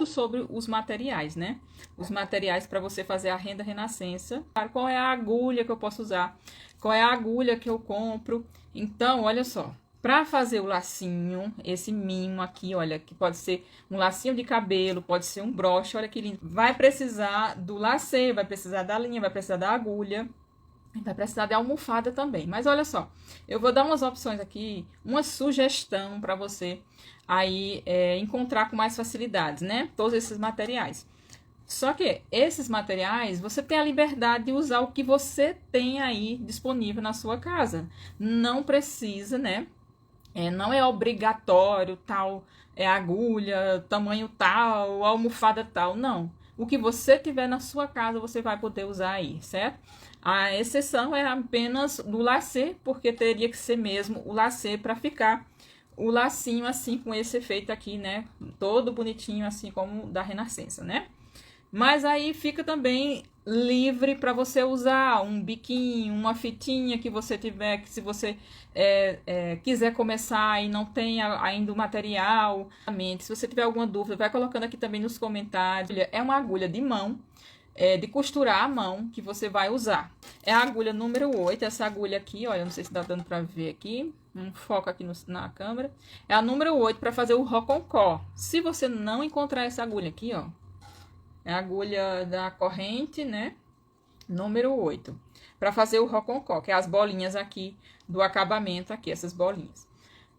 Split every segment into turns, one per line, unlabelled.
tudo sobre os materiais, né? Os materiais para você fazer a renda renascença. Qual é a agulha que eu posso usar? Qual é a agulha que eu compro? Então, olha só. Para fazer o lacinho, esse mimo aqui, olha, que pode ser um lacinho de cabelo, pode ser um broche, olha que lindo. Vai precisar do lacê, vai precisar da linha, vai precisar da agulha, vai precisar de almofada também. Mas olha só, eu vou dar umas opções aqui, uma sugestão para você aí encontrar com mais facilidades, né? Todos esses materiais. Só que esses materiais, você tem a liberdade de usar o que você tem aí disponível na sua casa. Não precisa, né? Não é obrigatório tal agulha, tamanho tal, almofada tal, não. O que você tiver na sua casa, você vai poder usar aí, certo? A exceção é apenas do lacê, porque teria que ser mesmo o lacê para ficar o lacinho assim, com esse efeito aqui, né? Todo bonitinho, assim como da Renascença, né? Mas aí fica também livre para você usar um biquinho, uma fitinha que você tiver, que se você quiser começar e não tem ainda o material. Se você tiver alguma dúvida, vai colocando aqui também nos comentários. É uma agulha de mão, de costurar à mão, que você vai usar. É a agulha número 8, essa agulha aqui, olha, não sei se tá dando para ver aqui, um foco aqui na câmera. É a número 8 para fazer o rococó. Se você não encontrar essa agulha aqui, ó, é a agulha da corrente, né? Número 8. Para fazer o rococó, que é as bolinhas aqui do acabamento aqui, essas bolinhas.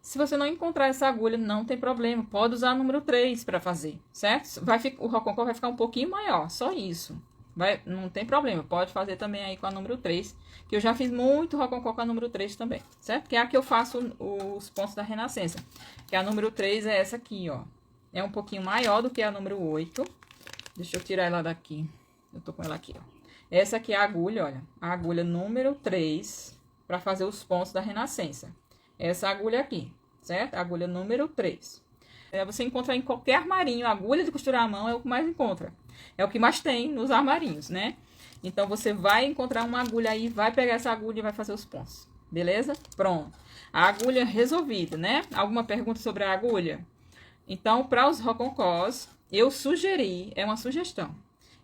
Se você não encontrar essa agulha, não tem problema. Pode usar a número 3 para fazer, certo? O rococó vai ficar um pouquinho maior, só isso. Não tem problema, pode fazer também aí com a número 3, que eu já fiz muito rococó com a número 3 também, certo? Que é a que eu faço os pontos da Renascença. Que a número 3 é essa aqui, ó. É um pouquinho maior do que a número 8. Deixa eu tirar ela daqui. Eu tô com ela aqui, ó. Essa aqui é a agulha, olha. A agulha número 3 para fazer os pontos da Renascença. Essa agulha aqui, certo? A agulha número 3. Você encontra em qualquer armarinho. A agulha de costurar à mão é o que mais encontra. É o que mais tem nos armarinhos, né? Então, você vai encontrar uma agulha aí, vai pegar essa agulha e vai fazer os pontos. Beleza? Pronto. A agulha resolvida, né? Alguma pergunta sobre a agulha? Então, para os rococós, eu sugeri, é uma sugestão,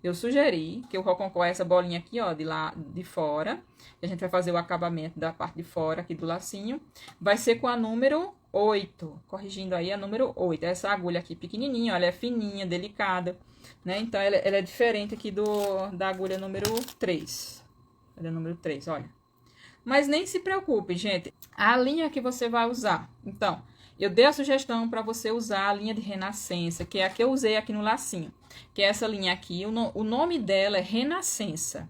eu sugeri que o rococó é essa bolinha aqui, ó, de lá de fora, que a gente vai fazer o acabamento da parte de fora aqui do lacinho, vai ser com a número 8, corrigindo aí a número 8, essa agulha aqui pequenininha, olha, é fininha, delicada, né, então ela é diferente aqui da agulha número 3, olha, número 3, olha. Mas nem se preocupe, gente, a linha que você vai usar, então... Eu dei a sugestão para você usar a linha de Renascença, que é a que eu usei aqui no lacinho. Que é essa linha aqui, o nome dela é Renascença.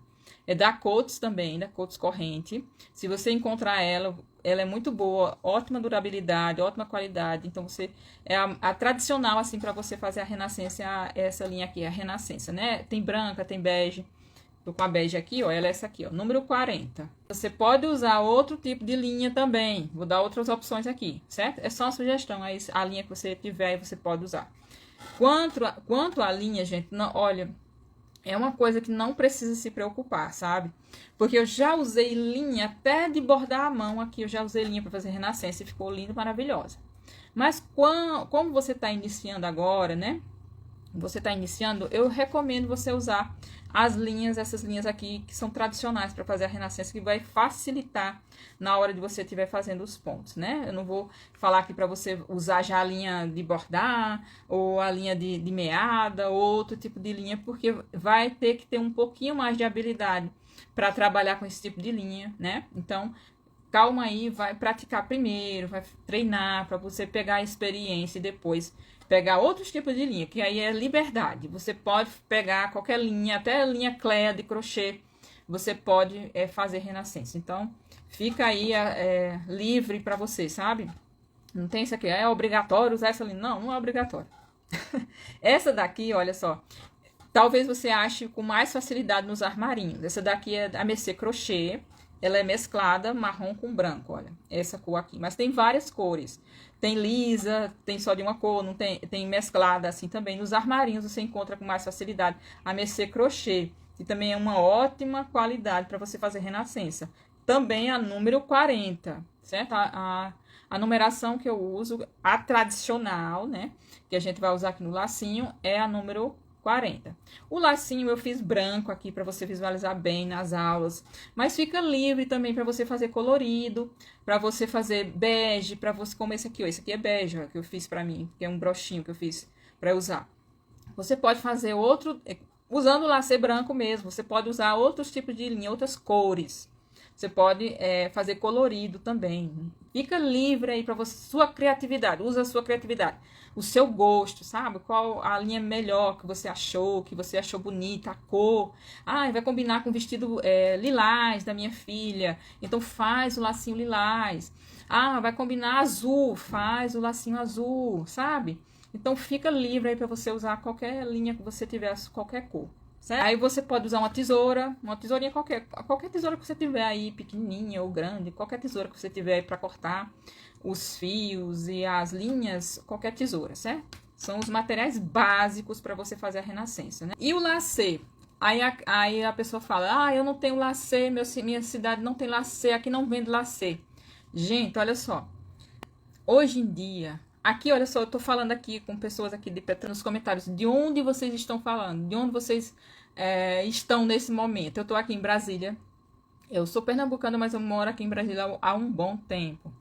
É da Coats também, da Coats Corrente. Se você encontrar ela é muito boa, ótima durabilidade, ótima qualidade. Então, é a tradicional, assim, para você fazer a Renascença, essa linha aqui, a Renascença, né? Tem branca, tem bege. Tô com a bege aqui, ó, ela é essa aqui, ó, número 40. Você pode usar outro tipo de linha também. Vou dar outras opções aqui, certo? É só uma sugestão, aí a linha que você tiver, você pode usar. Quanto à linha, gente, não, olha, é uma coisa que não precisa se preocupar, sabe? Porque eu já usei linha até de bordar a mão aqui, eu já usei linha para fazer Renascença e ficou linda, maravilhosa. Mas como você tá iniciando agora, né? Você tá iniciando, eu recomendo você usar essas linhas aqui, que são tradicionais para fazer a Renascença, que vai facilitar na hora de você estiver fazendo os pontos, né? Eu não vou falar aqui para você usar já a linha de bordar, ou a linha de meada, ou outro tipo de linha, porque vai ter que ter um pouquinho mais de habilidade para trabalhar com esse tipo de linha, né? Então, calma aí, vai praticar primeiro, vai treinar para você pegar a experiência e depois pegar outros tipos de linha, que aí é liberdade. Você pode pegar qualquer linha, até linha Cléa de crochê, você pode fazer Renascença. Então, fica aí livre para você, sabe? Não tem isso aqui, é obrigatório usar essa linha. Não, não é obrigatório. Essa daqui, olha só, talvez você ache com mais facilidade nos armarinhos. Essa daqui é a Mercê Crochê. Ela é mesclada marrom com branco, olha, essa cor aqui. Mas tem várias cores. Tem lisa, tem só de uma cor, não tem mesclada assim também. Nos armarinhos você encontra com mais facilidade a Mercê Crochê, que também é uma ótima qualidade para você fazer Renascença. Também a número 40, certo? A A numeração que eu uso, a tradicional, né? Que a gente vai usar aqui no lacinho, é a número 40. O lacinho eu fiz branco aqui para você visualizar bem nas aulas, mas fica livre também para você fazer colorido, para você fazer bege, para você, como esse aqui, ó, esse aqui é bege, ó, que eu fiz para mim, que é um brochinho que eu fiz para usar. Você pode fazer outro, usando o lacê branco mesmo, você pode usar outros tipos de linha, outras cores. Você pode fazer colorido também. Fica livre aí para você, sua criatividade, usa a sua criatividade. O seu gosto, sabe? Qual a linha melhor que você achou bonita, a cor. Ah, vai combinar com o vestido lilás da minha filha. Então faz o lacinho lilás. Ah, vai combinar azul, faz o lacinho azul, sabe? Então fica livre aí para você usar qualquer linha que você tiver, qualquer cor. Certo? Aí você pode usar uma tesourinha qualquer tesoura que você tiver aí, pequenininha ou grande, qualquer tesoura que você tiver aí para cortar os fios e as linhas, qualquer tesoura, certo? São os materiais básicos para você fazer a renascença, né? E o lacê? Aí a pessoa fala, ah, eu não tenho lacê, minha cidade não tem lacê, aqui não vende lacê. Gente, olha só, hoje em dia... Aqui, olha só, eu tô falando aqui com pessoas aqui de Petrolina nos comentários. De onde vocês estão falando? De onde vocês estão nesse momento? Eu tô aqui em Brasília. Eu sou pernambucana, mas eu moro aqui em Brasília há um bom tempo.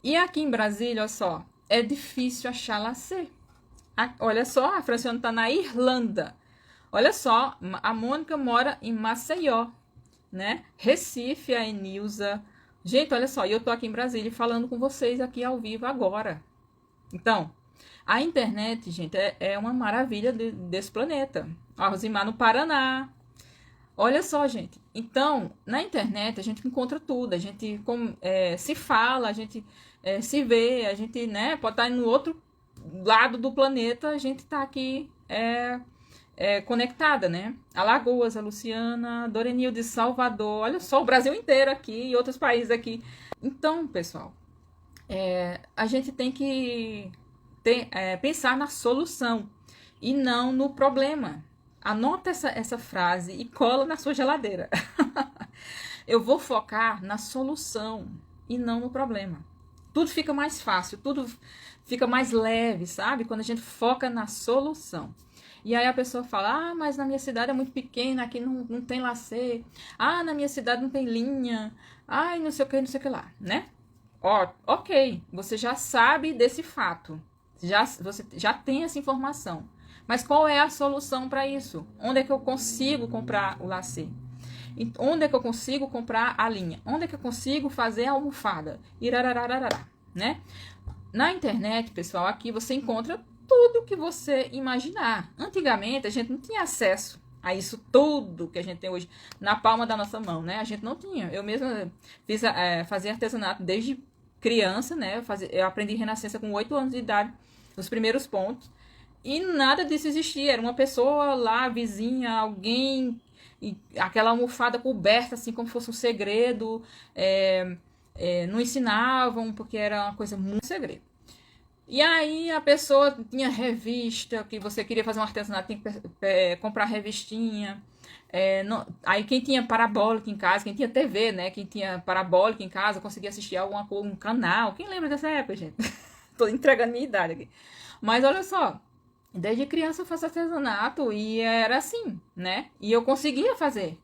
E aqui em Brasília, olha só, é difícil achar lacê. Olha só, a Franciana tá na Irlanda. Olha só, a Mônica mora em Maceió, né? Recife, a Enilza. Gente, olha só, eu tô aqui em Brasília falando com vocês aqui ao vivo agora. Então, a internet, gente, é uma maravilha desse planeta. A Rosimar no Paraná. Olha só, gente. Então, na internet a gente encontra tudo. A gente se fala, a gente se vê, a gente, né, pode estar no outro lado do planeta, a gente está aqui conectada, né? Alagoas, a Luciana, Dorenil de Salvador. Olha só, o Brasil inteiro aqui e outros países aqui. Então, pessoal... a gente tem que pensar na solução e não no problema. Anota essa frase e cola na sua geladeira. Eu vou focar na solução e não no problema. Tudo fica mais fácil, tudo fica mais leve, sabe? Quando a gente foca na solução. E aí a pessoa fala, ah, mas na minha cidade é muito pequena, aqui não tem lacê. Ah, na minha cidade não tem linha. Ai, não sei o que lá, né? Ó, ok, você já sabe desse fato, você já tem essa informação. Mas qual é a solução para isso? Onde é que eu consigo comprar o lacê? Onde é que eu consigo comprar a linha? Onde é que eu consigo fazer a almofada? Irarararará, né? Na internet, pessoal, aqui você encontra tudo que você imaginar. Antigamente, a gente não tinha acesso a isso tudo que a gente tem hoje na palma da nossa mão, né? A gente não tinha. Eu mesma fazia artesanato desde criança, né? Eu aprendi renascença com 8 anos de idade, os primeiros pontos. E nada disso existia. Era uma pessoa lá, vizinha, alguém, e aquela almofada coberta, assim, como fosse um segredo. Não ensinavam, porque era uma coisa muito segredo. E aí a pessoa tinha revista, que você queria fazer um artesanato, tinha que comprar revistinha. Aí quem tinha parabólica em casa, quem tinha TV, né? Quem tinha parabólica em casa, conseguia assistir alguma coisa, um canal. Quem lembra dessa época, gente? Tô entregando minha idade aqui. Mas olha só, desde criança eu faço artesanato e era assim, né? E eu conseguia fazer.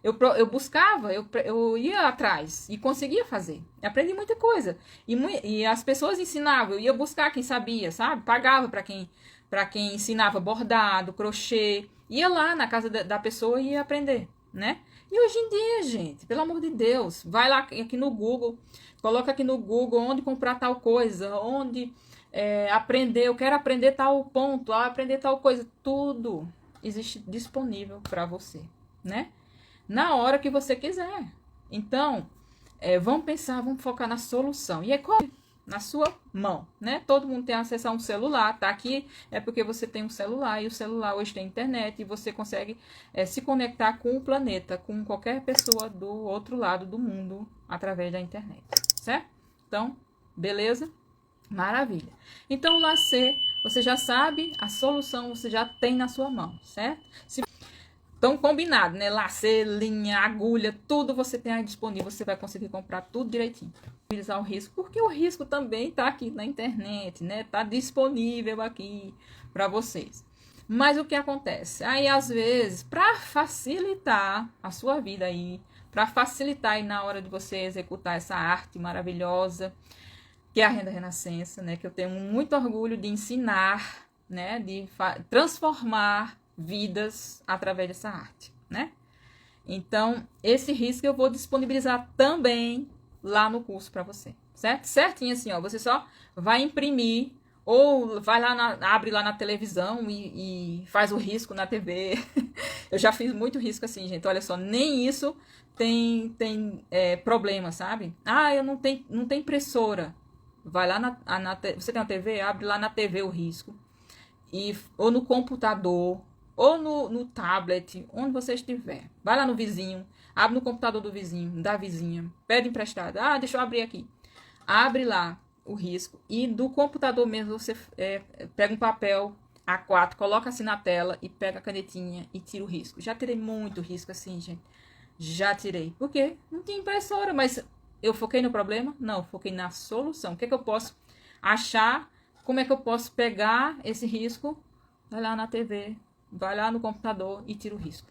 Eu buscava, eu ia atrás e conseguia fazer. Eu aprendi muita coisa. E as pessoas ensinavam, eu ia buscar quem sabia, sabe? Pagava para quem ensinava bordado, crochê. Ia lá na casa da pessoa e ia aprender, né? E hoje em dia, gente, pelo amor de Deus, vai lá aqui no Google, coloca aqui no Google onde comprar tal coisa, onde aprender, eu quero aprender tal ponto, aprender tal coisa. Tudo existe disponível para você, né? Na hora que você quiser. Então, vamos pensar, vamos focar na solução. E qual? Na sua mão, né? Todo mundo tem acesso a um celular, tá aqui é porque você tem um celular, e o celular hoje tem internet, e você consegue se conectar com o planeta, com qualquer pessoa do outro lado do mundo, através da internet, certo? Então, beleza? Maravilha. Então, o lacê, você já sabe, a solução você já tem na sua mão, certo? Então, combinado, né? Lacê, linha, agulha, tudo você tem aí disponível. Você vai conseguir comprar tudo direitinho. Utilizar o risco, porque o risco também tá aqui na internet, né? Tá disponível aqui para vocês. Mas o que acontece? Aí, às vezes, para facilitar a sua vida aí, para facilitar aí na hora de você executar essa arte maravilhosa, que é a renda renascença, né? Que eu tenho muito orgulho de ensinar, né? De transformar vidas através dessa arte, né? Então, esse risco eu vou disponibilizar também lá no curso para você, certo? Certinho assim, ó, você só vai imprimir ou vai lá, abre lá na televisão e faz o risco na TV. Eu já fiz muito risco assim, gente, olha só, nem isso tem problema, sabe? Ah, eu não tenho impressora. Vai lá você tem uma TV? Abre lá na TV o risco. Ou no computador, ou no tablet, onde você estiver. Vai lá no vizinho, abre no computador do vizinho, da vizinha, pede emprestado. Ah, deixa eu abrir aqui. Abre lá o risco e do computador mesmo você pega um papel A4, coloca assim na tela e pega a canetinha e tira o risco. Já tirei muito risco assim, gente. Já tirei. Por quê? Não tinha impressora, mas eu foquei no problema? Não, foquei na solução. O que é que eu posso achar? Como é que eu posso pegar esse risco? Vai lá na TV, vai lá no computador e tira o risco.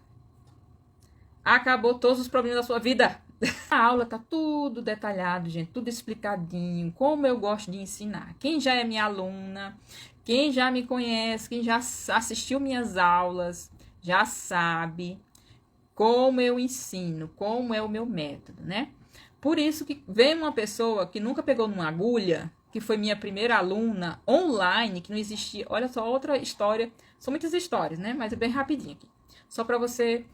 Acabou todos os problemas da sua vida. A aula tá tudo detalhado, gente, tudo explicadinho, como eu gosto de ensinar. Quem já é minha aluna, quem já me conhece, quem já assistiu minhas aulas, já sabe como eu ensino, como é o meu método, né? Por isso que vem uma pessoa que nunca pegou numa agulha, que foi minha primeira aluna online, que não existia. Olha só, outra história. São muitas histórias, né? Mas é bem rapidinho aqui. Só para você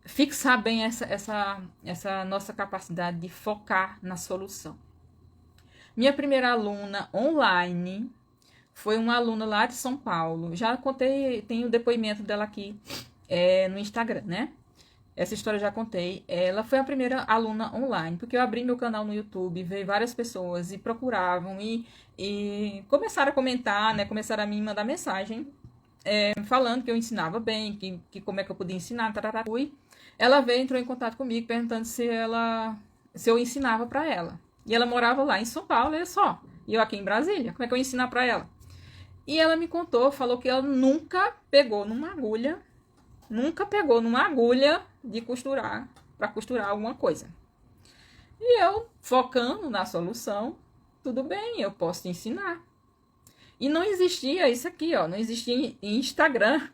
fixar bem essa nossa capacidade de focar na solução. Minha primeira aluna online foi uma aluna lá de São Paulo. Já contei, tem o depoimento dela aqui no Instagram, né? Essa história eu já contei. Ela foi a primeira aluna online, porque eu abri meu canal no YouTube, veio várias pessoas e procuravam e começaram a comentar, né? Começaram a me mandar mensagem falando que eu ensinava bem, que como é que eu podia ensinar, tarará. Ela veio, entrou em contato comigo, perguntando se eu ensinava para ela. E ela morava lá em São Paulo, olha só. E eu aqui em Brasília, como é que eu ia ensinar para ela? E ela me contou, falou que ela nunca pegou numa agulha de costurar, para costurar alguma coisa. E eu, focando na solução, tudo bem, eu posso te ensinar. E não existia isso aqui, ó, não existia Instagram,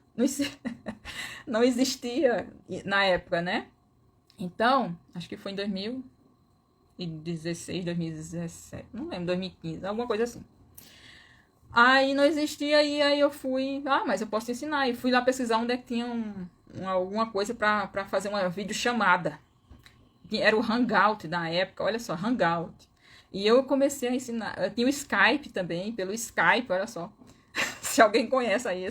não existia na época, né? Então, acho que foi em 2016, 2017, não lembro, 2015, alguma coisa assim. Aí não existia e aí eu fui, mas eu posso te ensinar. E fui lá pesquisar onde é que tinha alguma coisa para fazer uma videochamada. Era o Hangout da época, olha só, Hangout. E eu comecei a ensinar. Eu tinha o Skype também, pelo Skype, olha só. Se alguém conhece aí,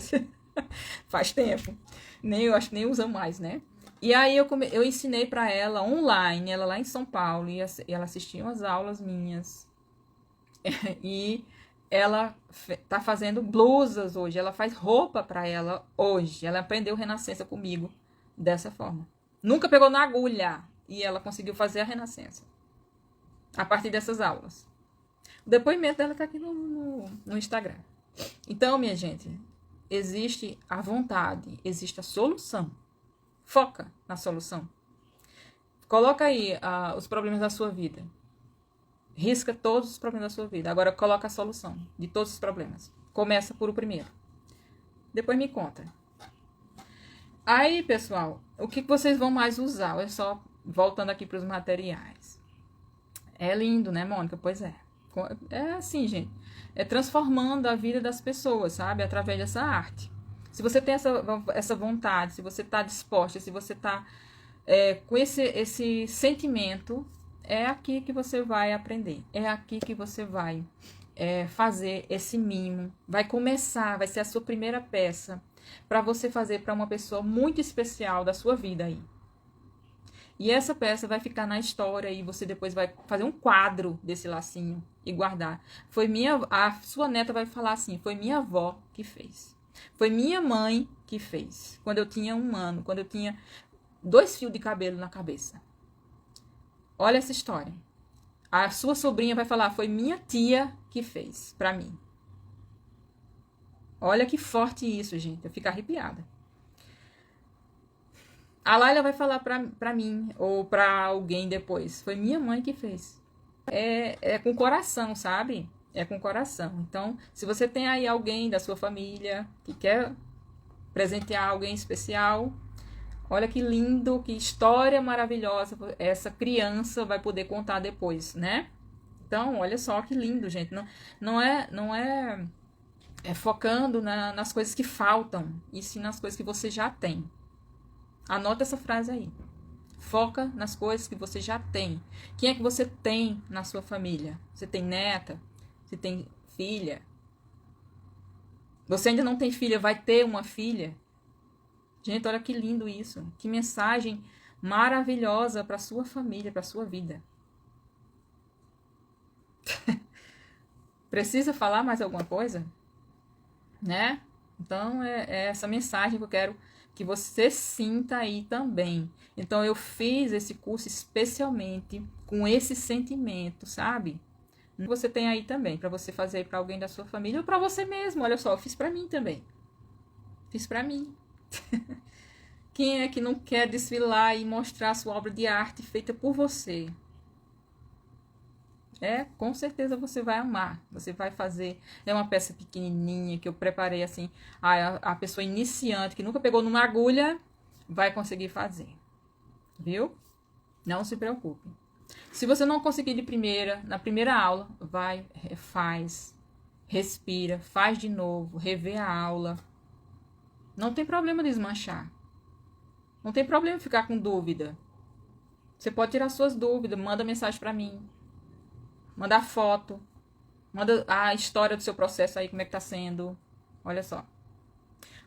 faz tempo. Eu acho que nem usa mais, né? E aí eu ensinei para ela online, ela lá em São Paulo, e ela assistia umas aulas minhas. E ela tá fazendo blusas hoje, ela faz roupa para ela hoje. Ela aprendeu renascença comigo dessa forma. Nunca pegou na agulha e ela conseguiu fazer a renascença a partir dessas aulas. O depoimento dela tá aqui no Instagram. Então, minha gente, existe a vontade, existe a solução. Foca na solução. Coloca aí os problemas da sua vida. Risca todos os problemas da sua vida. Agora coloca a solução de todos os problemas. Começa por o primeiro. Depois me conta. Aí, pessoal, o que vocês vão mais usar? Olha só, voltando aqui para os materiais. É lindo, né, Mônica? Pois é. É assim, gente. É transformando a vida das pessoas, sabe? Através dessa arte. Se você tem essa vontade, se você está disposta, se você está com esse sentimento, é aqui que você vai aprender. É aqui que você vai fazer esse mimo. Vai começar, vai ser a sua primeira peça para você fazer para uma pessoa muito especial da sua vida aí. E essa peça vai ficar na história e você depois vai fazer um quadro desse lacinho e guardar. A sua neta vai falar assim, foi minha avó que fez. Foi minha mãe que fez. Quando eu tinha 1 ano, quando eu tinha 2 fios de cabelo na cabeça. Olha essa história. A sua sobrinha vai falar, foi minha tia que fez pra mim. Olha que forte isso, gente. Eu fico arrepiada. A Laila vai falar pra mim, ou pra alguém depois. Foi minha mãe que fez. É com coração, sabe? É com coração. Então, se você tem aí alguém da sua família que quer presentear alguém especial, olha que lindo, que história maravilhosa essa criança vai poder contar depois, né? Então, olha só que lindo, gente. Não é focando nas coisas que faltam, e sim nas coisas que você já tem. Anota essa frase aí. Foca nas coisas que você já tem. Quem é que você tem na sua família? Você tem neta? Você tem filha? Você ainda não tem filha, vai ter uma filha? Gente, olha que lindo isso. Que mensagem maravilhosa para sua família, para sua vida. Precisa falar mais alguma coisa? Né? Então, é essa mensagem que eu quero que você sinta aí também. Então, eu fiz esse curso especialmente com esse sentimento, sabe? Você tem aí também, para você fazer para alguém da sua família ou para você mesmo. Olha só, eu fiz para mim também. Fiz para mim. Quem é que não quer desfilar e mostrar a sua obra de arte feita por você? Com certeza você vai amar. Você vai fazer. É uma peça pequenininha que eu preparei assim. A pessoa iniciante que nunca pegou numa agulha vai conseguir fazer. Viu? Não se preocupe. Se você não conseguir de primeira, na primeira aula, vai, faz, respira, faz de novo, revê a aula. Não tem problema desmanchar. Não tem problema ficar com dúvida. Você pode tirar suas dúvidas, manda mensagem para mim. Manda foto. Manda a história do seu processo aí, como é que tá sendo. Olha só.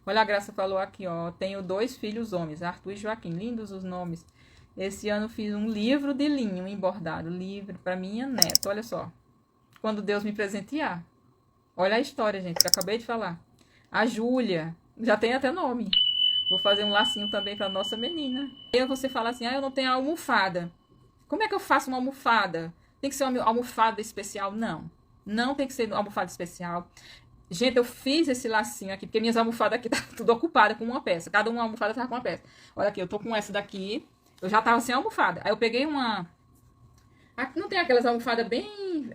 Olha, a Graça falou aqui, ó. Tenho 2 filhos homens, Arthur e Joaquim. Lindos os nomes. Esse ano fiz um livro de linho embordado. Livro para minha neta. Olha só. Quando Deus me presentear. Olha a história, gente, que eu acabei de falar. A Júlia. Já tem até nome. Vou fazer um lacinho também para nossa menina. Aí você fala assim, eu não tenho almofada. Como é que eu faço uma almofada? Tem que ser uma almofada especial? Não. Não tem que ser uma almofada especial. Gente, eu fiz esse lacinho aqui, porque minhas almofadas aqui tá tudo ocupada com uma peça. Cada uma almofada tá com uma peça. Olha aqui, eu tô com essa daqui. Eu já tava sem almofada. Aí eu peguei uma... Aqui não tem aquelas almofadas bem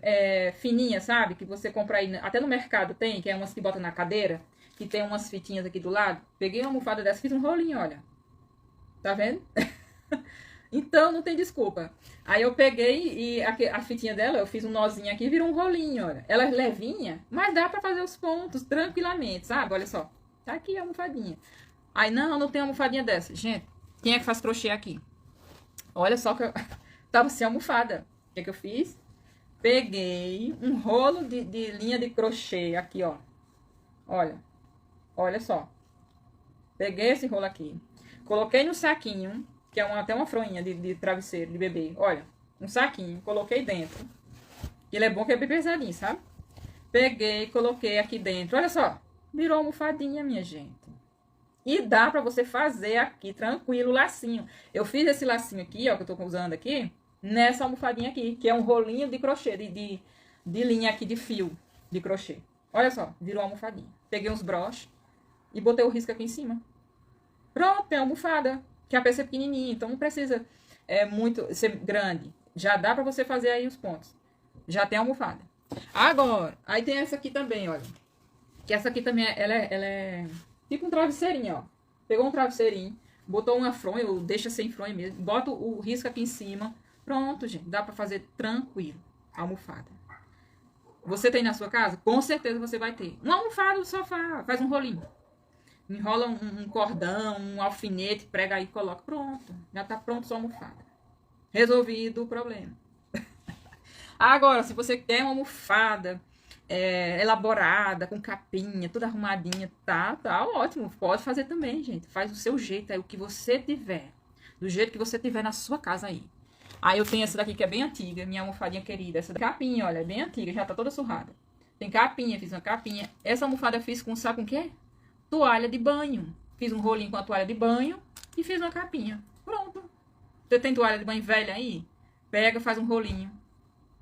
fininhas, sabe? Que você compra aí, até no mercado tem, que é umas que bota na cadeira. Que tem umas fitinhas aqui do lado. Peguei uma almofada dessa, fiz um rolinho, olha. Tá vendo? Então, não tem desculpa. Aí eu peguei e a fitinha dela, eu fiz um nozinho aqui e virou um rolinho, olha. Ela é levinha, mas dá pra fazer os pontos tranquilamente, sabe? Olha só. Tá aqui a almofadinha. Aí, não tem almofadinha dessa. Gente, quem é que faz crochê aqui? Olha só que eu tava sem almofada. O que é que eu fiz? Peguei um rolo de linha de crochê aqui, ó. Olha só. Peguei esse rolo aqui. Coloquei no saquinho, que é até uma fronha de travesseiro, de bebê. Olha, um saquinho, coloquei dentro. Ele é bom que é bem pesadinho, sabe? Peguei, coloquei aqui dentro. Olha só, virou almofadinha, minha gente. E dá pra você fazer aqui, tranquilo, o lacinho. Eu fiz esse lacinho aqui, ó, que eu tô usando aqui, nessa almofadinha aqui, que é um rolinho de crochê, de linha aqui, de fio de crochê. Olha só, virou almofadinha. Peguei uns broches e botei o risco aqui em cima. Pronto, tem a almofada. Que a peça é pequenininha, então não precisa muito ser grande. Já dá pra você fazer aí os pontos. Já tem a almofada. Agora, aí tem essa aqui também, olha. Que essa aqui também, ela é tipo um travesseirinho, ó. Pegou um travesseirinho, botou uma fronha, ou deixa sem fronha mesmo. Bota o risco aqui em cima. Pronto, gente. Dá pra fazer tranquilo. Almofada. Você tem na sua casa? Com certeza você vai ter. Uma almofada do sofá. Faz um rolinho. Enrola um cordão, um alfinete, prega aí e coloca. Pronto. Já tá pronto sua almofada. Resolvido o problema. Agora, se você quer uma almofada elaborada, com capinha, toda arrumadinha, tá ótimo. Pode fazer também, gente. Faz do seu jeito aí, o que você tiver. Do jeito que você tiver na sua casa aí. Aí eu tenho essa daqui que é bem antiga, minha almofadinha querida. Essa capinha, olha, é bem antiga, já tá toda surrada. Tem capinha, fiz uma capinha. Essa almofada eu fiz com, sabe com o quê? toalha de banho. Fiz um rolinho com a toalha de banho e fiz uma capinha. Pronto. Você tem toalha de banho velha aí? Pega, faz um rolinho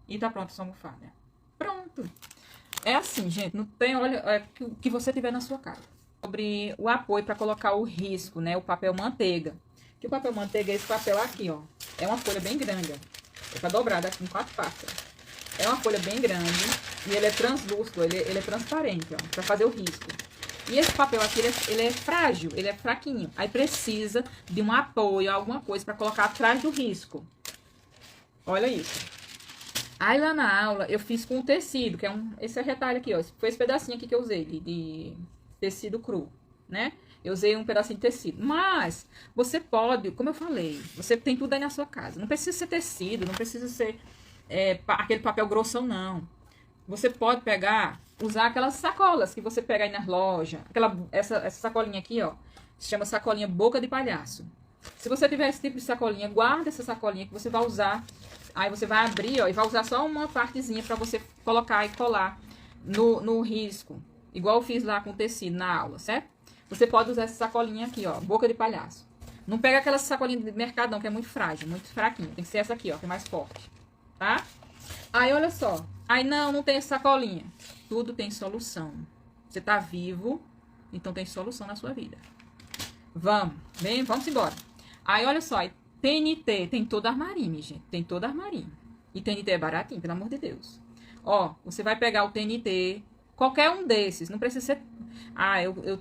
e tá pronto a sua almofada. Pronto. É assim, gente, não tem, olha, o que você tiver na sua casa. Sobre o apoio para colocar o risco, né? O papel manteiga. Que o papel manteiga é esse papel aqui, ó. É uma folha bem grande, ó. Tá dobrado aqui em 4 partes. É uma folha bem grande e ele é translúcido, ele é transparente, ó, para fazer o risco. E esse papel aqui, ele é frágil, ele é fraquinho. Aí precisa de um apoio, alguma coisa para colocar atrás do risco. Olha isso. Aí lá na aula eu fiz com tecido, que é esse retalho aqui, ó. Foi esse pedacinho aqui que eu usei de tecido cru, né? Eu usei um pedacinho de tecido. Mas você pode, como eu falei, você tem tudo aí na sua casa. Não precisa ser tecido, não precisa ser aquele papel grossão, não. Você pode pegar, usar aquelas sacolas que você pega aí nas lojas. Essa sacolinha aqui, ó, se chama sacolinha boca de palhaço. Se você tiver esse tipo de sacolinha, guarda essa sacolinha que você vai usar. Aí você vai abrir, ó, e vai usar só uma partezinha pra você colocar e colar no risco. Igual eu fiz lá com o tecido na aula, certo? Você pode usar essa sacolinha aqui, ó, boca de palhaço. Não pega aquela sacolinha de mercado, não, que é muito frágil, muito fraquinha. Tem que ser essa aqui, ó, que é mais forte, tá? Aí, olha só. Aí, não tem essa sacolinha. Tudo tem solução. Você tá vivo, então tem solução na sua vida. Vamos embora. Aí, olha só. TNT, tem todo armarinho, minha gente. Tem todo armarinho. E TNT é baratinho, pelo amor de Deus. Ó, você vai pegar o TNT, qualquer um desses. Não precisa ser...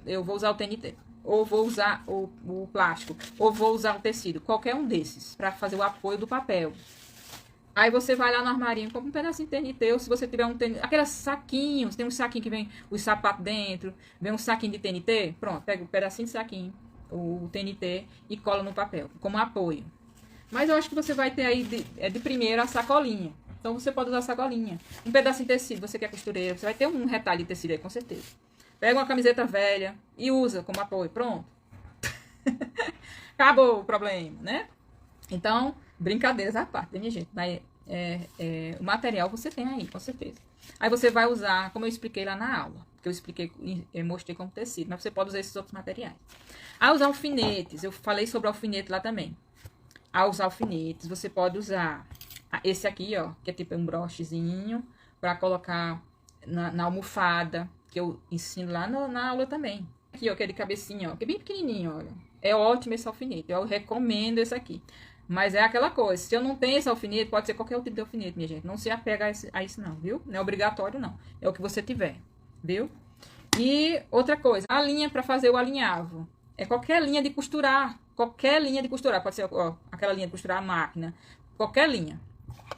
eu vou usar o TNT. Ou vou usar o plástico. Ou vou usar o tecido. Qualquer um desses, pra fazer o apoio do papel. Aí você vai lá no armarinho, compra um pedacinho de TNT, ou se você tiver um TNT, aqueles saquinhos, tem um saquinho que vem os sapatos dentro, vem um saquinho de TNT, pronto, pega um pedacinho de saquinho, o TNT, e cola no papel, como apoio. Mas eu acho que você vai ter aí, de primeiro, a sacolinha. Então você pode usar a sacolinha. Um pedacinho de tecido, você que é costureira, você vai ter um retalho de tecido aí, com certeza. Pega uma camiseta velha e usa como apoio, pronto. Acabou o problema, né? Então, brincadeiras à parte, minha gente. O material você tem aí, com certeza. Aí você vai usar, como eu expliquei lá na aula. Que eu mostrei como tecido. Mas você pode usar esses outros materiais. Aí usar alfinetes. Eu falei sobre alfinete lá também. Ao usar alfinetes, você pode usar esse aqui, ó. Que é tipo um brochezinho. Pra colocar na almofada. Que eu ensino lá na aula também. Aqui, ó, que é de cabecinha, ó. Que é bem pequenininho, olha. É ótimo esse alfinete. Eu recomendo esse aqui. Mas é aquela coisa, se eu não tenho esse alfinete, pode ser qualquer outro tipo de alfinete, minha gente. Não se apega a isso não, viu? Não é obrigatório, não. É o que você tiver, viu? E outra coisa, a linha para fazer o alinhavo. É qualquer linha de costurar. Qualquer linha de costurar. Pode ser, ó, aquela linha de costurar a máquina. Qualquer linha,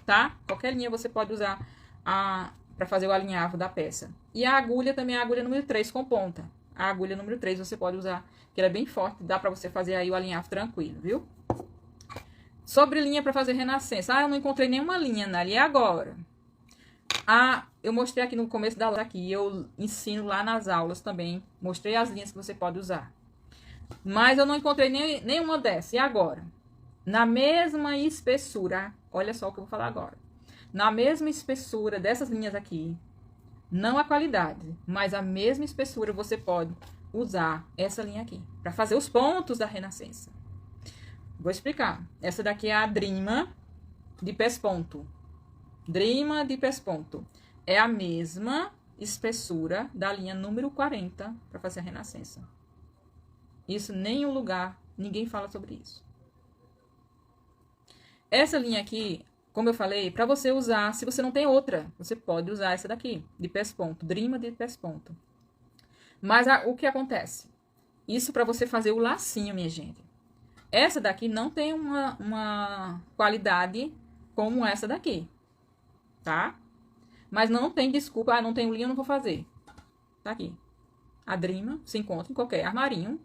tá? Qualquer linha você pode usar para fazer o alinhavo da peça. E a agulha também é a agulha número 3 com ponta. A agulha número 3 você pode usar, que ela é bem forte. Dá para você fazer aí o alinhavo tranquilo, viu? Sobre linha para fazer renascença. Eu não encontrei nenhuma linha, Nali. E agora? Eu mostrei aqui no começo da aula. Aqui, eu ensino lá nas aulas também. Mostrei as linhas que você pode usar. Mas eu não encontrei nenhuma dessas. E agora? Na mesma espessura. Olha só o que eu vou falar agora. Na mesma espessura dessas linhas aqui. Não a qualidade. Mas a mesma espessura você pode usar essa linha aqui. Para fazer os pontos da renascença. Vou explicar. Essa daqui é a Drima de pesponto. Drima de pesponto. É a mesma espessura da linha número 40 para fazer a renascença. Isso, nenhum lugar, ninguém fala sobre isso. Essa linha aqui, como eu falei, para você usar, se você não tem outra, você pode usar essa daqui, de pesponto. Drima de pesponto. Mas o que acontece? Isso para você fazer o lacinho, minha gente. Essa daqui não tem uma qualidade como essa daqui, tá? Mas não tem desculpa, não tenho linha, eu não vou fazer. Tá aqui. A Drima se encontra em qualquer armarinho,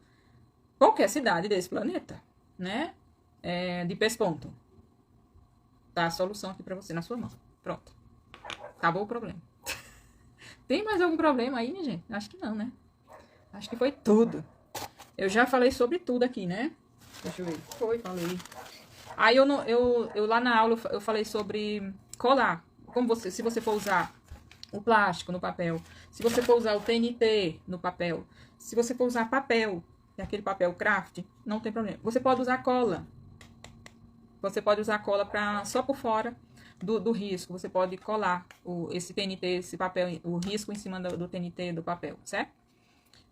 qualquer cidade desse planeta, né? De pesponto. Tá a solução aqui pra você, na sua mão. Pronto. Acabou o problema. Tem mais algum problema aí, minha gente? Acho que não, né? Acho que foi tudo. Eu já falei sobre tudo aqui, né? Deixa eu ver. Falei. Aí eu lá na aula eu falei sobre colar. Se você for usar o plástico no papel, se você for usar o TNT no papel, se você for usar papel, aquele papel craft, não tem problema. Você pode usar cola. Você pode usar cola só por fora do risco. Você pode colar esse TNT, esse papel, o risco em cima do TNT do papel, certo?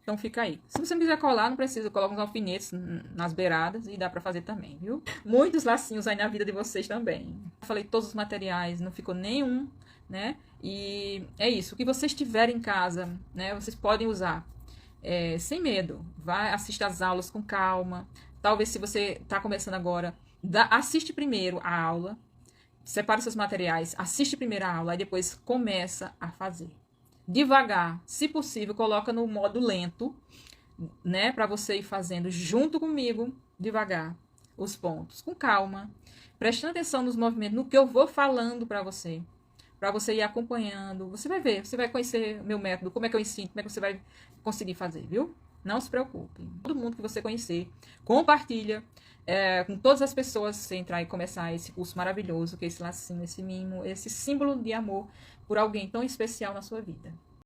Então fica aí. Se você não quiser colar, não precisa. Coloca uns alfinetes nas beiradas e dá pra fazer também, viu? Muitos lacinhos aí na vida de vocês também. Eu falei todos os materiais, não ficou nenhum, né? E é isso. O que vocês tiverem em casa, né? Vocês podem usar. Sem medo. Vai, assista às aulas com calma. Talvez se você tá começando agora, assiste primeiro a aula. Separa seus materiais, assiste primeiro a aula e depois começa a fazer. Devagar, se possível, coloca no modo lento, né? Para você ir fazendo junto comigo, devagar, os pontos, com calma, prestando atenção nos movimentos, no que eu vou falando para você ir acompanhando. Você vai ver, você vai conhecer meu método, como é que eu ensino, como é que você vai conseguir fazer, viu? Não se preocupe. Todo mundo que você conhecer, compartilha com todas as pessoas, você entrar e começar esse curso maravilhoso, que é esse lacinho, esse mimo, esse símbolo de amor por alguém tão especial na sua vida.